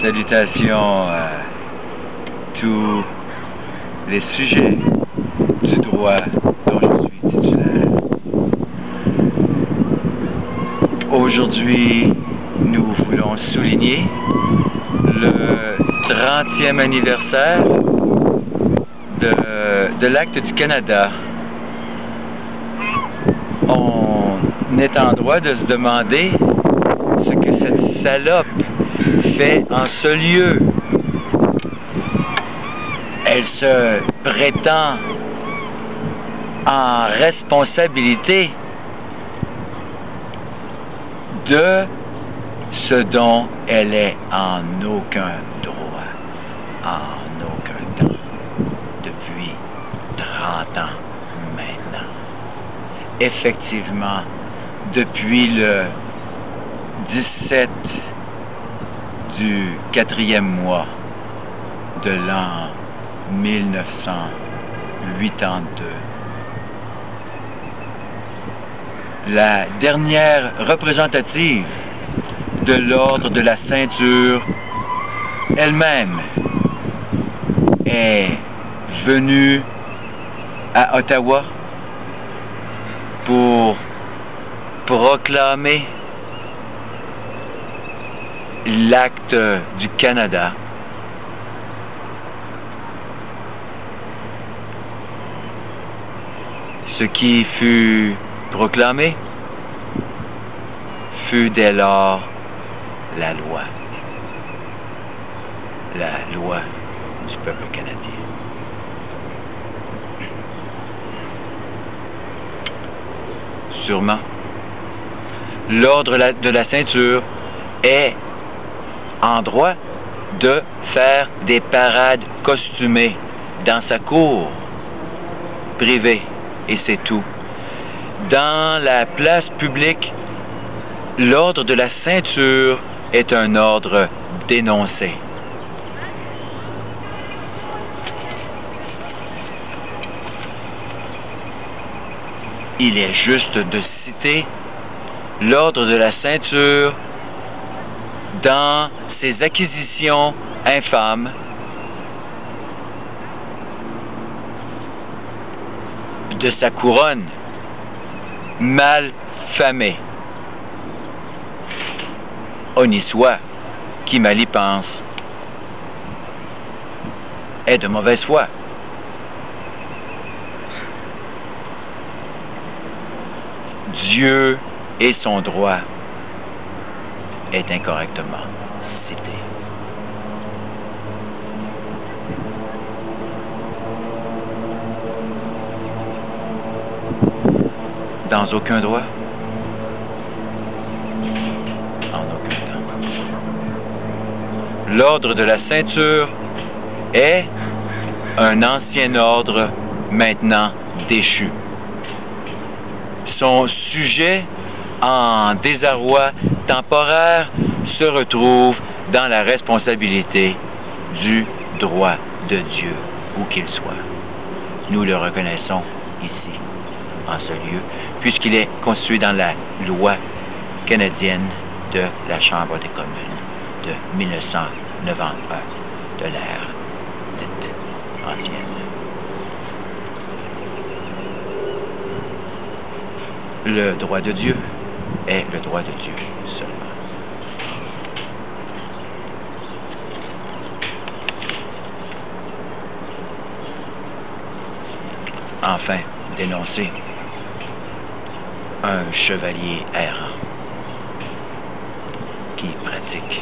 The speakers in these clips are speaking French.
Salutations à tous les sujets du droit dont je suis titulaire. Aujourd'hui, nous voulons souligner le 30e anniversaire de l'Acte du Canada. On est en droit de se demander ce que cette salope fait en ce lieu. Elle se prétend en responsabilité de ce dont elle est en aucun droit, en aucun temps, depuis 30 ans maintenant. Effectivement, depuis le 17 du 4e mois de l'an 1982. La dernière représentative de l'ordre de la ceinture elle-même est venue à Ottawa pour proclamer l'Acte du Canada, ce qui fut proclamé fut dès lors la loi du peuple canadien. Sûrement, l'ordre de la ceinture est en droit de faire des parades costumées dans sa cour privée, et c'est tout. Dans la place publique, l'ordre de la ceinture est un ordre dénoncé. Il est juste de citer l'ordre de la ceinture dans ses acquisitions infâmes de sa couronne mal famée. Honni soit qui mal y pense est de mauvaise foi. Dieu et son droit est incorrectement cité. Dans aucun droit, en aucun temps. L'ordre de la ceinture est un ancien ordre maintenant déchu. Son sujet en désarroi temporaire se retrouve dans la responsabilité du droit de Dieu, où qu'il soit. Nous le reconnaissons ici, en ce lieu, puisqu'il est constitué dans la loi canadienne de la Chambre des communes de 1991, de l'ère dite ancienne. Le droit de Dieu est le droit de Dieu seulement. Enfin, dénoncer un chevalier errant qui pratique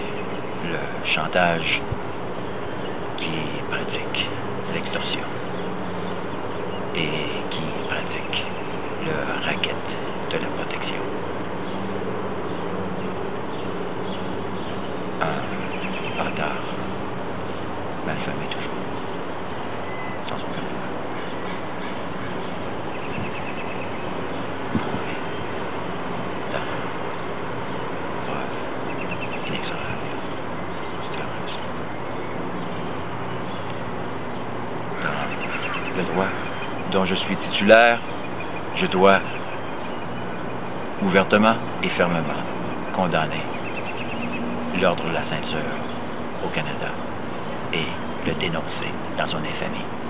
le chantage, qui pratique l'extorsion et qui pratique le racket de la protection. Un bâtard mal famé toujours, sans aucun droit. Le droit dont je suis titulaire, je dois ouvertement et fermement condamner l'ordre de la ceinture au Canada et le dénoncer dans son infamie.